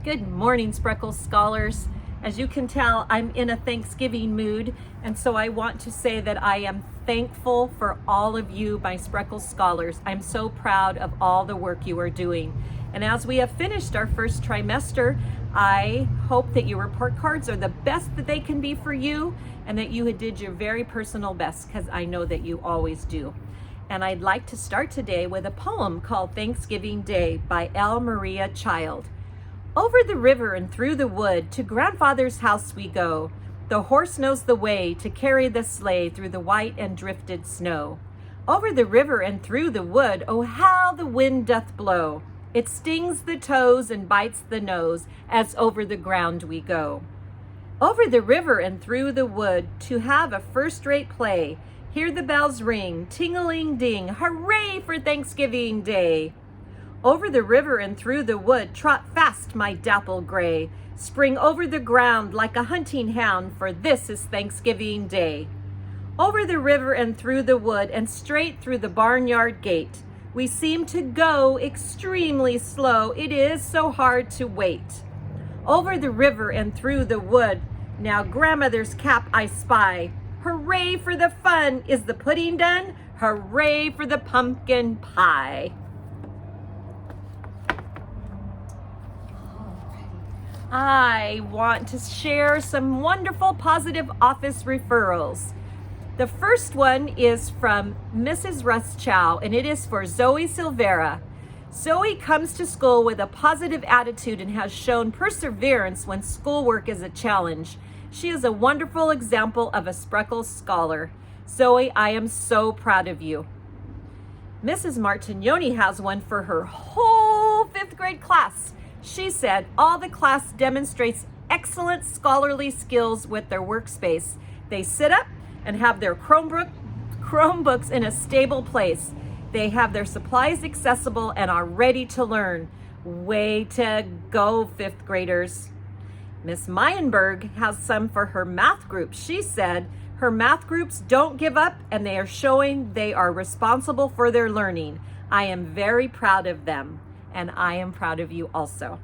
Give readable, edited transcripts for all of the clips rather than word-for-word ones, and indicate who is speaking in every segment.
Speaker 1: Good morning, Spreckles Scholars. As you can tell, I'm in a Thanksgiving mood, and so I want to say that I am thankful for all of you, my Spreckles Scholars. I'm so proud of all the work you are doing. And as we have finished our first trimester, I hope that your report cards are the best that they can be for you, and that you did your very personal best, because I know that you always do. And I'd like to start today with a poem called Thanksgiving Day by L. Maria Child. Over the river and through the wood, to grandfather's house we go. The horse knows the way to carry the sleigh through the white and drifted snow. Over the river and through the wood, oh how the wind doth blow. It stings the toes and bites the nose as over the ground we go. Over the river and through the wood, to have a first-rate play. Hear the bells ring, ting-a-ling-ding, hooray for Thanksgiving Day. Over the river and through the wood, trot fast, my dapple gray. Spring over the ground like a hunting hound, for this is Thanksgiving Day. Over the river and through the wood, and straight through the barnyard gate, we seem to go extremely slow. It is so hard to wait. Over the river and through the wood, now grandmother's cap I spy. Hooray for the fun! Is the pudding done? Hooray for the pumpkin pie! I want to share some wonderful positive office referrals. The first one is from Mrs. Ruschow, and it is for Zoe Silvera. Zoe comes to school with a positive attitude and has shown perseverance when schoolwork is a challenge. She is a wonderful example of a Spreckles scholar. Zoe, I am so proud of you. Mrs. Martignoni has one for her whole 5th grade class. She said, all the class demonstrates excellent scholarly skills with their workspace. They sit up and have their Chromebooks in a stable place. They have their supplies accessible and are ready to learn. Way to go, 5th graders. Miss Meyenberg has some for her math group. She said, her math groups don't give up and they are showing they are responsible for their learning. I am very proud of them. And I am proud of you also.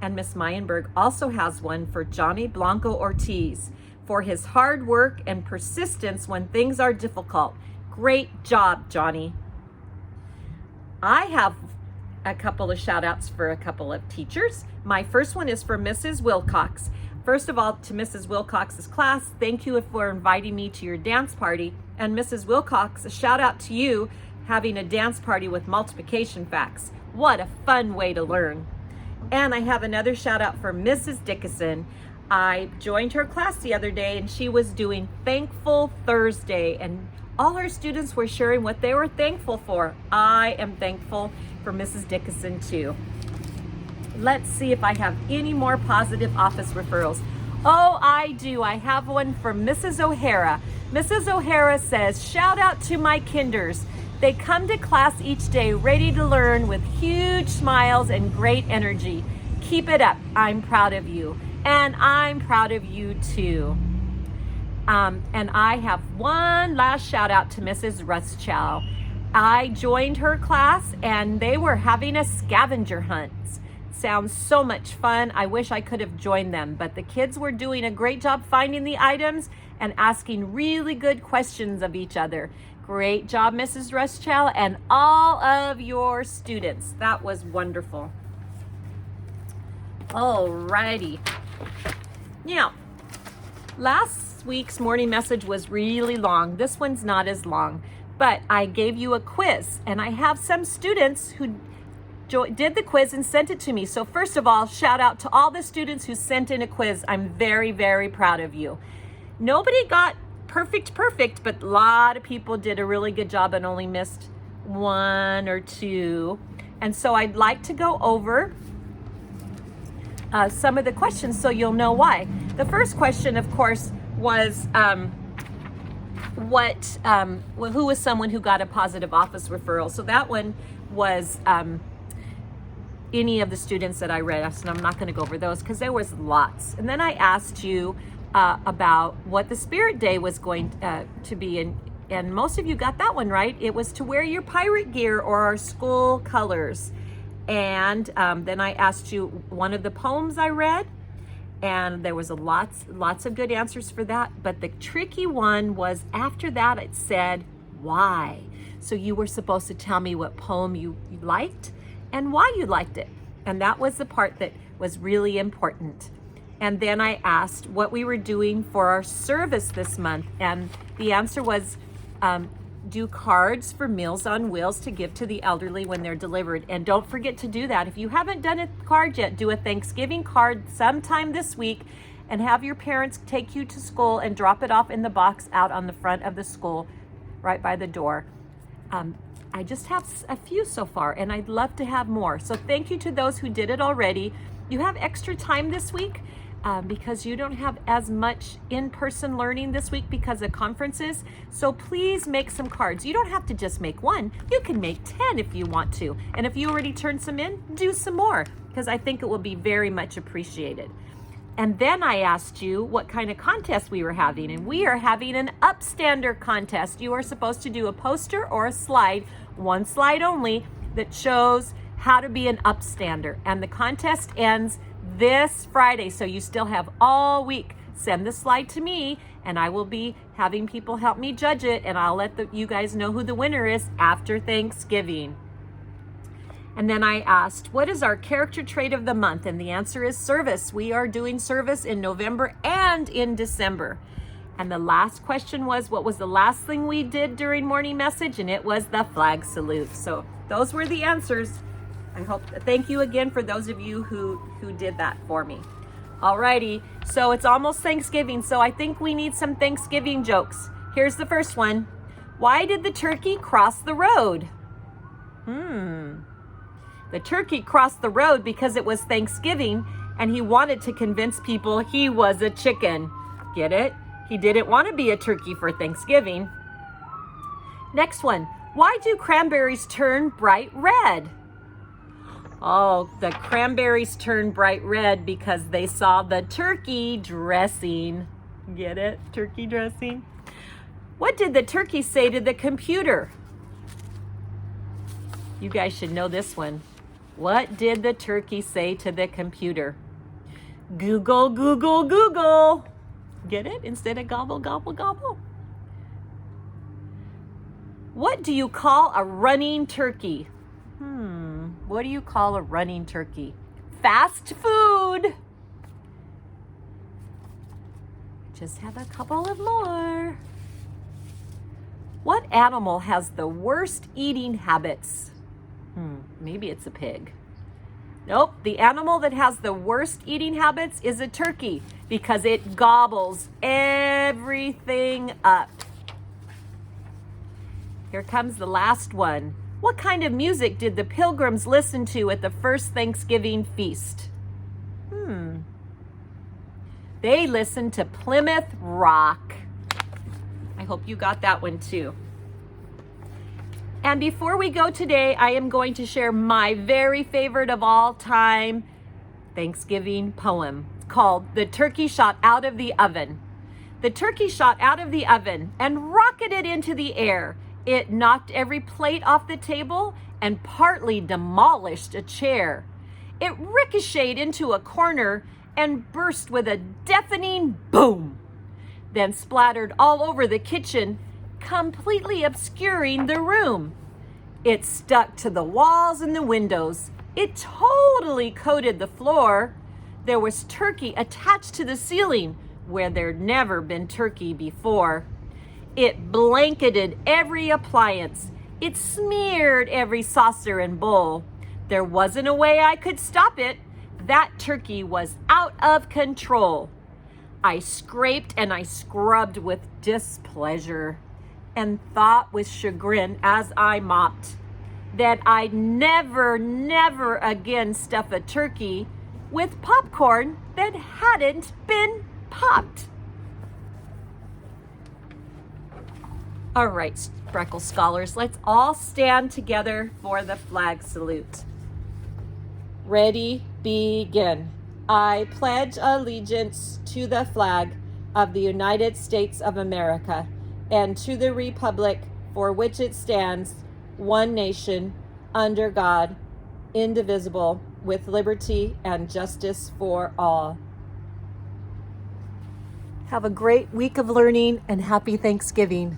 Speaker 1: And Miss Meyenberg also has one for Johnny Blanco Ortiz for his hard work and persistence when things are difficult. Great job, Johnny. I have a couple of shout outs for a couple of teachers. My first one is for Mrs. Wilcox. First of all, to Mrs. Wilcox's class, thank you for inviting me to your dance party. And Mrs. Wilcox, a shout out to you having a dance party with multiplication facts. What a fun way to learn. And I have another shout out for Mrs. Dickinson. I joined her class the other day and she was doing Thankful Thursday and all her students were sharing what they were thankful for. I am thankful for Mrs. Dickinson too. Let's see if I have any more positive office referrals. Oh, I do. I have one for Mrs. O'Hara. Mrs. O'Hara says, shout out to my kinders. They come to class each day ready to learn with huge smiles and great energy. Keep it up. I'm proud of you. And I'm proud of you too. And I have one last shout out to Mrs. Ruschow. I joined her class and they were having a scavenger hunt. Sounds so much fun. I wish I could have joined them, but the kids were doing a great job finding the items and asking really good questions of each other. Great job, Mrs. Ruschow, and all of your students. That was wonderful. Alrighty. Now, last week's morning message was really long. This one's not as long, but I gave you a quiz, and I have some students who did the quiz and sent it to me. So first of all, shout out to all the students who sent in a quiz. I'm very, very proud of you. Nobody got perfect, but a lot of people did a really good job and only missed 1 or 2. And so I'd like to go over some of the questions so you'll know why. The first question, of course, was who was someone who got a positive office referral? So that one was any of the students that I read, and I'm not going to go over those because there was lots. And then I asked you about what the Spirit Day was going to be, and most of you got that one right. It was to wear your pirate gear or our school colors. And then I asked you one of the poems I read, and there was lots of good answers for that. But the tricky one was after that it said, why? So you were supposed to tell me what poem you liked and why you liked it. And that was the part that was really important. And then I asked what we were doing for our service this month. And the answer was, do cards for Meals on Wheels to give to the elderly when they're delivered. And don't forget to do that. If you haven't done a card yet, do a Thanksgiving card sometime this week and have your parents take you to school and drop it off in the box out on the front of the school right by the door. I just have a few so far, and I'd love to have more. So thank you to those who did it already. You have extra time this week because you don't have as much in-person learning this week because of conferences. So please make some cards. You don't have to just make one. You can make 10 if you want to. And if you already turned some in, do some more because I think it will be very much appreciated. And then I asked you what kind of contest we were having, and we are having an upstander contest. You are supposed to do a poster or a slide, one slide only, that shows how to be an upstander. And the contest ends this Friday, so you still have all week. Send the slide to me, and I will be having people help me judge it, and I'll let you guys know who the winner is after Thanksgiving. And then I asked, what is our character trait of the month? And the answer is service. We are doing service in November and in December. And the last question was, what was the last thing we did during morning message? And it was the flag salute. So those were the answers. Thank you again for those of you who did that for me. Alrighty, so it's almost Thanksgiving, so I think we need some Thanksgiving jokes. Here's the first one. Why did the turkey cross the road? The turkey crossed the road because it was Thanksgiving and he wanted to convince people he was a chicken. Get it? He didn't want to be a turkey for Thanksgiving. Next one. Why do cranberries turn bright red? Oh, the cranberries turn bright red because they saw the turkey dressing. Get it? Turkey dressing. What did the turkey say to the computer? You guys should know this one. What did the turkey say to the computer? Google, Google, Google. Get it? Instead of gobble, gobble, gobble. What do you call a running turkey? What do you call a running turkey? Fast food. Just have a couple of more. What animal has the worst eating habits? Maybe it's a pig. Nope, the animal that has the worst eating habits is a turkey because it gobbles everything up. Here comes the last one. What kind of music did the pilgrims listen to at the first Thanksgiving feast? They listened to Plymouth Rock. I hope you got that one too. And before we go today, I am going to share my very favorite of all time Thanksgiving poem. It's called The Turkey Shot Out of the Oven. The turkey shot out of the oven and rocketed into the air. It knocked every plate off the table and partly demolished a chair. It ricocheted into a corner and burst with a deafening boom, then splattered all over the kitchen, completely obscuring the room. It stuck to the walls and the windows. It totally coated the floor. There was turkey attached to the ceiling where there'd never been turkey before. It blanketed every appliance. It smeared every saucer and bowl. There wasn't a way I could stop it. That turkey was out of control. I scraped and I scrubbed with displeasure and thought with chagrin as I mopped that I'd never, never again stuff a turkey with popcorn that hadn't been popped. All right, Freckle Scholars, let's all stand together for the flag salute. Ready, begin. I pledge allegiance to the flag of the United States of America and to the republic for which it stands, one nation, under God, indivisible, with liberty and justice for all. Have a great week of learning and happy Thanksgiving.